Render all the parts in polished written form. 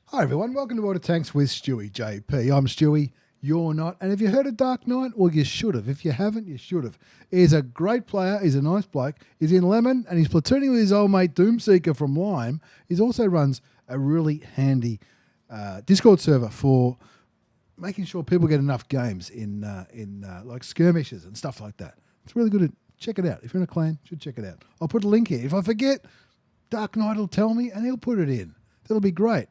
Hi everyone, welcome to Water Tanks with Stewie JP. I'm Stewie, you're not. And have you heard of Dark Knight? Well, you should have. If you haven't, you should have. He's a great player, he's a nice bloke. He's in Lemon and he's platooning with his old mate Doomseeker from Lime. He also runs a really handy Discord server for making sure people get enough games in like skirmishes and stuff like that. It's really good. Check it out. If you're in a clan, you should check it out. I'll put a link here. If I forget, Dark Knight will tell me and he'll put it in. That'll be great.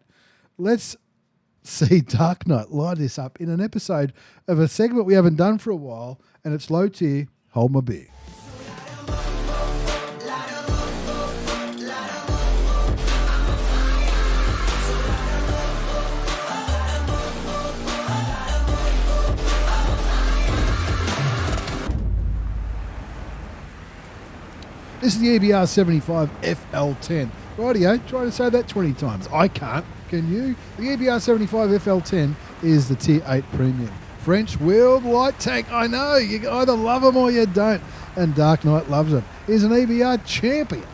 Let's see Dark Knight light this up in an episode of a segment we haven't done for a while, and it's low tier, Hold My Beer. This is the EBR 75 FL10. Rightio, try to say that 20 times. I can't. Can you? The EBR 75 FL10 is the Tier 8 Premium French wheeled light tank. I know, you either love them or you don't. And Dark Knight loves them. He's an EBR champion.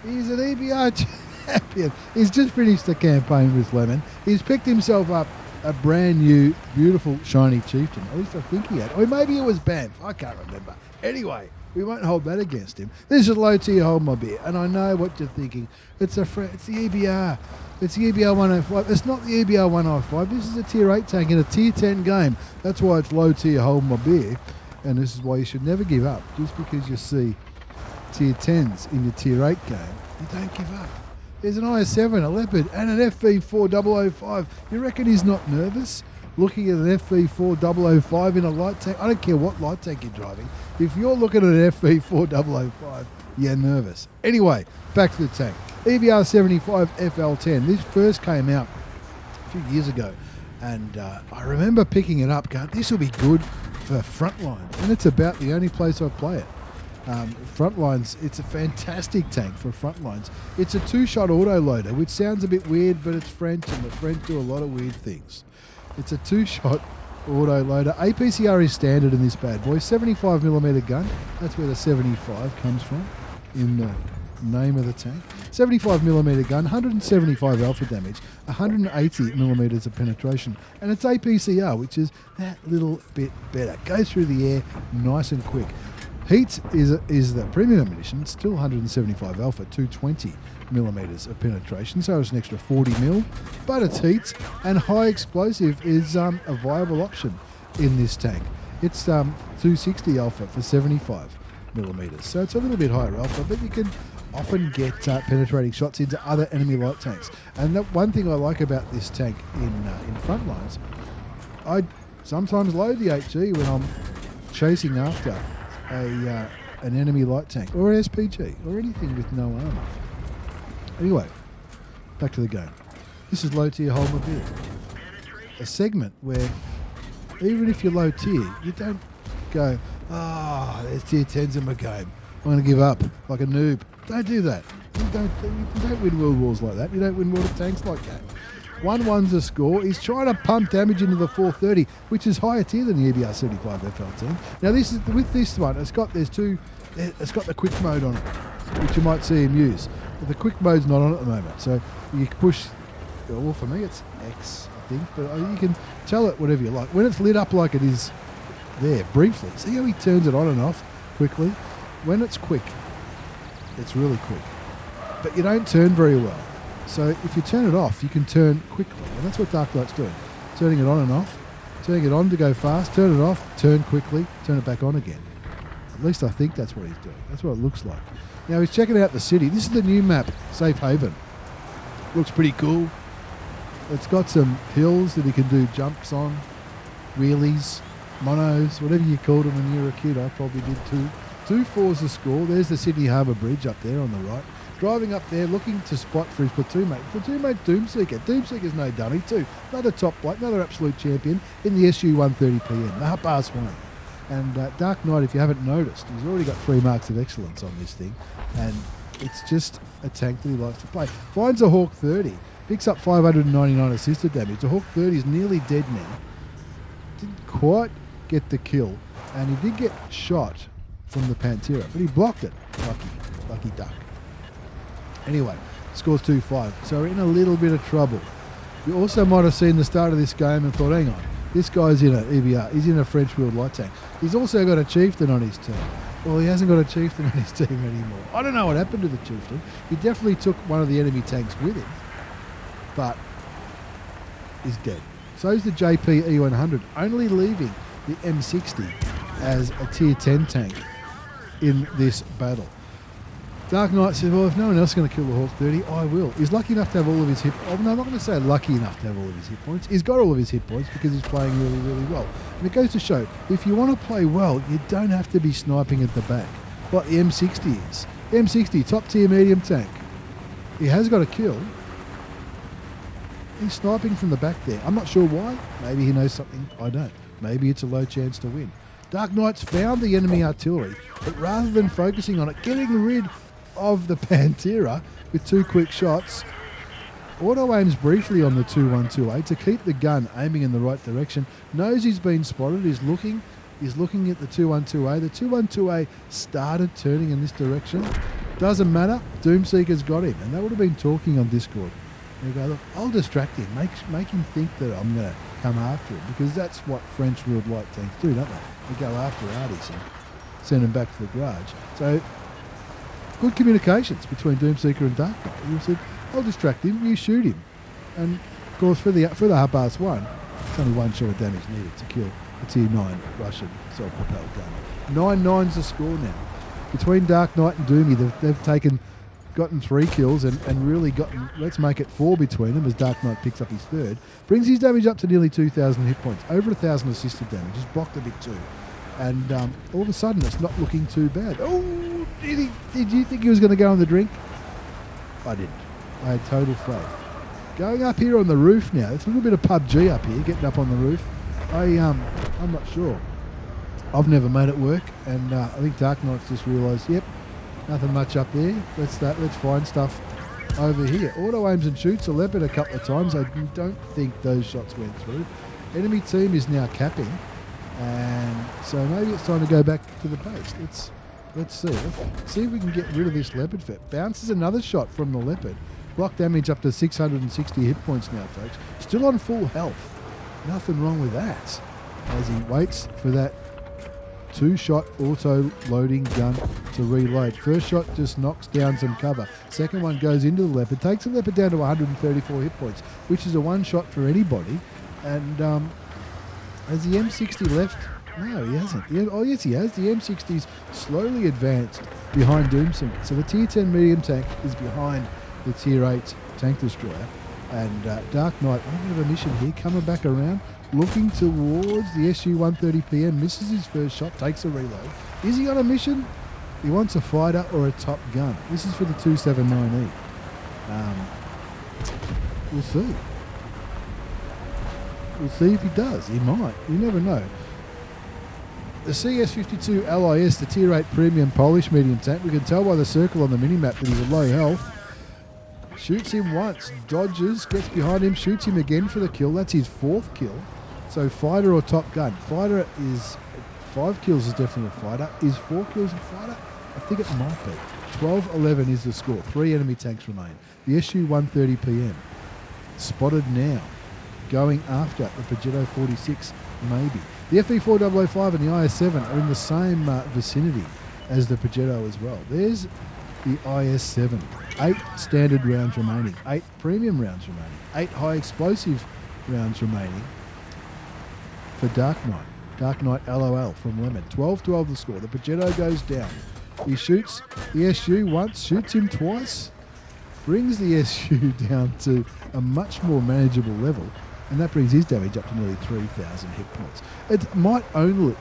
He's an EBR champion. He's just finished a campaign with Lemon. He's picked himself up a brand new, beautiful, shiny chieftain. At least I think he had. Or maybe it was Banff. I can't remember. Anyway, we won't hold that against him. This is low tier, Hold My Beer. And I know what you're thinking. It's the EBR. It's the EBR 105. It's not the EBR 105. This is a Tier 8 tank in a Tier 10 game. That's why it's low tier, Hold My Beer. And this is why you should never give up. Just because you see Tier 10s in your Tier 8 game, you don't give up. There's an IS-7, a Leopard, and an FV4005. You reckon he's not nervous looking at an FV4005 in a light tank? I don't care what light tank you're driving. If you're looking at an FV4005, you're nervous. Anyway, back to the tank. EBR 75 FL10. This first came out a few years ago, and I remember picking it up, going, this will be good for Frontlines, and it's about the only place I play it. Frontlines, it's a fantastic tank for Frontlines. It's a two-shot autoloader, which sounds a bit weird, but it's French, and the French do a lot of weird things. It's a two-shot autoloader. APCR is standard in this bad boy. 75mm gun. That's where the 75 comes from in the name of the tank. 75mm gun, 175 alpha damage, 180mm of penetration, and it's APCR, which is that little bit better. Goes through the air nice and quick. Heat is the premium ammunition, still 175 alpha, 220mm of penetration, so it's an extra 40mm, but it's heat, and high explosive is a viable option in this tank. It's 260 alpha for 75mm, so it's a little bit higher alpha, but you can often get penetrating shots into other enemy light tanks. And that one thing I like about this tank in Frontlines, I sometimes load the HE when I'm chasing after an enemy light tank or an SPG or anything with no armor. Anyway, back to the game. This is low tier, Hold My Beer. A segment where even if you're low tier, you don't go, there's tier 10s in my game, I'm going to give up like a noob. Don't do that. You don't win world wars like that. You don't win water tanks like that. 1-1's a score. He's trying to pump damage into the 430, which is higher tier than the EBR 75 FL10. Now this is with this one. It's got the quick mode on it, which you might see him use. But the quick mode's not on at the moment, so you can push. Well, for me it's X, I think, but you can tell it whatever you like. When it's lit up like it is there briefly, see how he turns it on and off quickly. When it's quick, it's really quick, but you don't turn very well. So if you turn it off, you can turn quickly, and that's what Dark Knight's doing. Turning it on and off, turning it on to go fast, turn it off, turn quickly, turn it back on again. At least I think that's what he's doing. That's what it looks like. Now he's checking out the city. This is the new map, Safe Haven. Looks pretty cool. It's got some hills that he can do jumps on, wheelies, monos, whatever you called them when you were a kid. I probably did too. 2-4's the score. There's the Sydney Harbour Bridge up there on the right. Driving up there, looking to spot for his platoon mate. Platoon mate Doomseeker. Doomseeker's no dummy too. Another top bloke, another absolute champion in the SU 130PM, the Hapar Swain. And Dark Knight, if you haven't noticed, he's already got 3 marks of excellence on this thing. And it's just a tank that he likes to play. Finds a Hawk 30. Picks up 599 assisted damage. The Hawk 30 is nearly dead now. Didn't quite get the kill. And he did get shot from the Pantera, but he blocked it. Lucky duck. Anyway, scores 2-5. So we're in a little bit of trouble You also might have seen the start of this game and thought, hang on, this guy's in an EBR. He's in a French-wheeled light tank. He's also got a Chieftain on his team. Well, he hasn't got a Chieftain on his team anymore. I don't know what happened to the Chieftain. He definitely took one of the enemy tanks with him, but he's dead. So's the JP E100, only leaving the M60 as a tier 10 tank in this battle. Dark Knight said, well, if no one else is going to kill the Hawk 30, I will. He's lucky enough to have all of his hit points. Oh, no, I'm not going to say lucky enough to have all of his hit points. He's got all of his hit points because he's playing really, really well. And it goes to show, if you want to play well, you don't have to be sniping at the back, like the M60 is. The M60, top tier medium tank. He has got a kill. He's sniping from the back there. I'm not sure why. Maybe he knows something I don't. Maybe it's a low chance to win. Dark Knight's found the enemy artillery, but rather than focusing on it, getting rid of the Pantera with 2 quick shots, auto aims briefly on the 212A to keep the gun aiming in the right direction. Knows he's been spotted. He's looking at the 212A. The 212A started turning in this direction. Doesn't matter. Doomseeker's got him, and they would have been talking on Discord. They go, look, I'll distract him, make him think that I'm going to come after him, because that's what French-wheeled light tanks do, don't they? They go after arties and send him back to the garage. So, good communications between Doomseeker and Dark Knight. He said, I'll distract him, you shoot him. And, of course, for the Habas 1, it's only 1 shot of damage needed to kill a tier 9 Russian self-propelled gun. 9-9's the score now. Between Dark Knight and Doomy, they've gotten 3 kills and really gotten, let's make it 4 between them as Dark Knight picks up his 3rd. Brings his damage up to nearly 2,000 hit points, over 1,000 assisted damage. He's blocked a bit too. And all of a sudden it's not looking too bad. Oh, did you think he was going to go on the drink? I didn't. I had total faith. Going up here on the roof now. It's a little bit of PUBG up here, getting up on the roof. I'm not sure. I've never made it work, and I think Dark Knight's just realised, yep, nothing much up there. Let's find stuff over here. Auto aims and shoots a leopard a couple of times. I don't think those shots went through. Enemy team is now capping, and so maybe it's time to go back to the base. Let's see. Let's see if we can get rid of this leopard. Bounces another shot from the leopard. Block damage up to 660 hit points now, folks. Still on full health. Nothing wrong with that. As he waits for that 2-shot auto-loading gun to reload. First shot just knocks down some cover. Second one goes into the leopard. Takes the leopard down to 134 hit points, which is a 1-shot for anybody. And has the M60 left? No, he hasn't. Oh, yes, he has. The M60's slowly advanced behind Doomseeker. So the Tier 10 medium tank is behind the Tier 8 tank destroyer. And Dark Knight, a bit of a mission here, coming back around, looking towards the SU-130 PM, misses his first shot, takes a reload. Is he on a mission? He wants a fighter or a top gun. This is for the 279E. We'll see. We'll see if he does. He might. You never know. The CS-52 LIS, the Tier 8 premium Polish medium tank, we can tell by the circle on the minimap that he's a low health. Shoots him once, dodges, gets behind him, shoots him again for the kill. That's his 4th kill. So fighter or top gun. Fighter is 5 kills is definitely a fighter. Is 4 kills a fighter? I think it might be. 12-11 is the score. 3 enemy tanks remain. The SU-130 PM. Spotted now. Going after the Peugeot 46, maybe. The FE4005 and the IS-7 are in the same vicinity as the Peugeot as well. There's the IS-7. 8 standard rounds remaining. 8 premium rounds remaining. 8 high explosive rounds remaining for Dark Knight. Dark Knight LOL from Lemon. 12-12 the score. The Peugeot goes down. He shoots the SU once, shoots him twice, brings the SU down to a much more manageable level, and that brings his damage up to nearly 3,000 hit points. It might only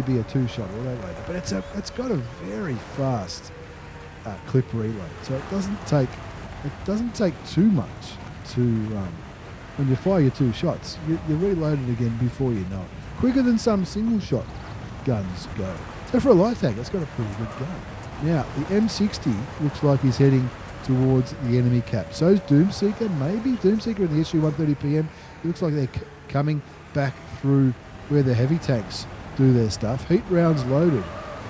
be a 2-shot auto-loader, but it's got a very fast clip reload, so it doesn't take too much to when you fire your 2 shots, you reload it again before you know it. Quicker than some single-shot guns go. So for a light tank, it's got a pretty good gun. Now, the M60 looks like he's heading towards the enemy cap. So's Doomseeker, maybe. Doomseeker and the SU-130 PM. It looks like they're coming back through where the heavy tanks do their stuff. Heat rounds loaded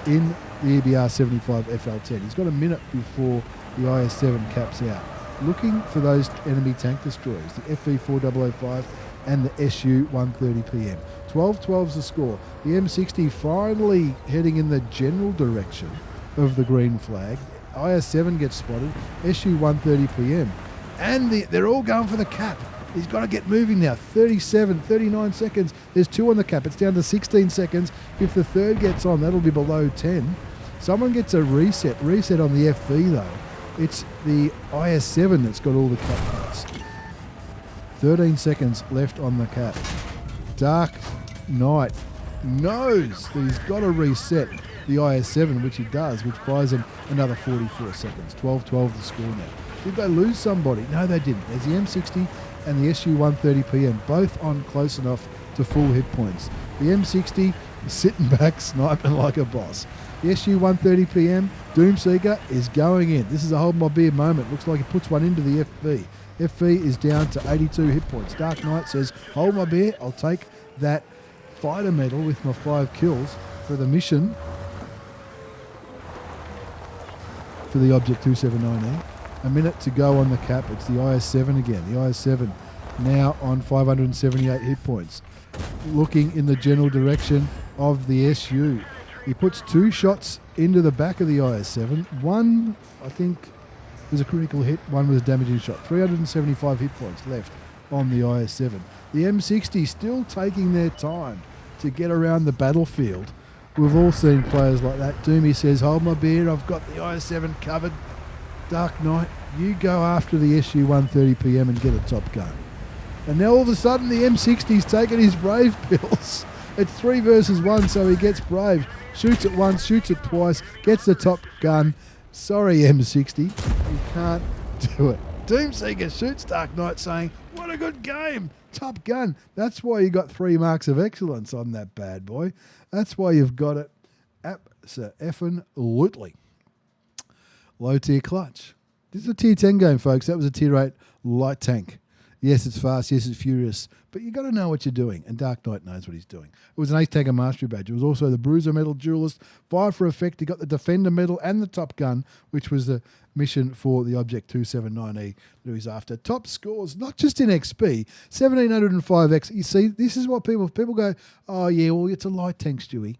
in the EBR 75 FL10. He's got a minute before the IS-7 caps out. looking for those enemy tank destroyers, the FV4005 and the SU-130 PM. 12-12's the score. The M60 finally heading in the general direction of the green flag. IS-7 gets spotted, SU-130 PM. And they're all going for the cap. He's got to get moving now. 37, 39 seconds. There's 2 on the cap. It's down to 16 seconds. If the third gets on, that'll be below 10. Someone gets a reset. Reset on the FV, though. It's the IS-7 that's got all the cap points. 13 seconds left on the cap. Dark Knight knows that he's got to reset the IS-7, which he does, which buys him another 44 seconds. 12-12 the score now. Did they lose somebody? No, they didn't. There's the M60 and the SU-130 PM, both on close enough to full hit points. The M60 is sitting back, sniping like a boss. The SU-130 PM, Doomseeker, is going in. This is a hold my beer moment. Looks like he puts one into the FV. FV is down to 82 hit points. Dark Knight says, hold my beer, I'll take that fighter medal with my 5 kills for the mission for the Object 279E. A minute to go on the cap. It's the IS-7 again. The IS-7 now on 578 hit points. Looking in the general direction of the SU. He puts 2 shots into the back of the IS-7. One, I think, was a critical hit. One was a damaging shot. 375 hit points left on the IS-7. The M60 still taking their time to get around the battlefield. We've all seen players like that. Doomy says, hold my beer, I've got the IS-7 covered. Dark Knight, you go after the SU-130 PM and get a top gun. And now all of a sudden the M60's taken his brave pills. It's 3 versus 1, so he gets brave. Shoots it once, shoots it twice, gets the top gun. Sorry, M60, you can't do it. Doomseeker shoots Dark Knight saying, what a good game, top gun. That's why you got 3 marks of excellence on that bad boy. That's why you've got it abso-effing-lutely. Low tier clutch. This is a tier 10 game, folks. That was a tier 8 light tank. Yes, it's fast. Yes, it's furious. But you got to know what you're doing. And Dark Knight knows what he's doing. It was an Ace Tanker Mastery Badge. It was also the Bruiser Medal Duelist. Fire for Effect. He got the Defender Medal and the Top Gun, which was the mission for the Object 279E that he's after. Top scores, not just in XP, 1705X. You see, this is what people go, oh, yeah, well, it's a light tank, Stewie.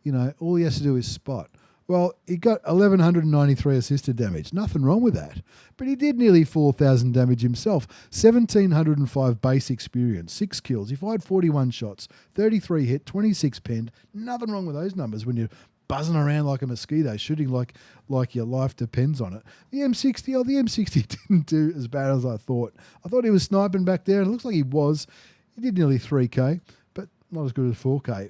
You know, all he has to do is spot. Well, he got 1,193 assisted damage. Nothing wrong with that. But he did nearly 4,000 damage himself. 1,705 base experience, 6 kills. He fired 41 shots, 33 hit, 26 penned. Nothing wrong with those numbers when you're buzzing around like a mosquito, shooting like your life depends on it. The M60 didn't do as bad as I thought. I thought he was sniping back there, and it looks like he was. He did nearly 3K, but not as good as 4K.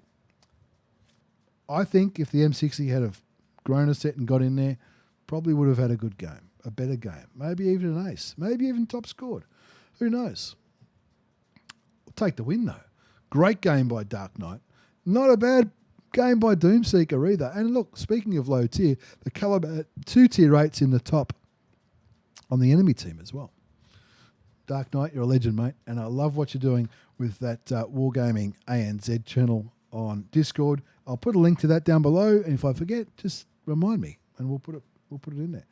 I think if the M60 had have grown a set and got in there, probably would have had a good game, a better game, maybe even an ace, maybe even top scored. Who knows? We'll take the win, though. Great game by Dark Knight. Not a bad game by Doomseeker either. And look, speaking of low tier, the Caliber 2 tier 8's in the top on the enemy team as well. Dark Knight, you're a legend, mate, and I love what you're doing with that Wargaming ANZ channel on Discord. I'll put a link to that down below, and if I forget, just remind me, and we'll put it in there.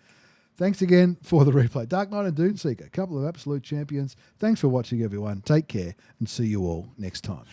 Thanks again for the replay. Dark Knight and Doomseeker, a couple of absolute champions. Thanks for watching, everyone. Take care, and see you all next time.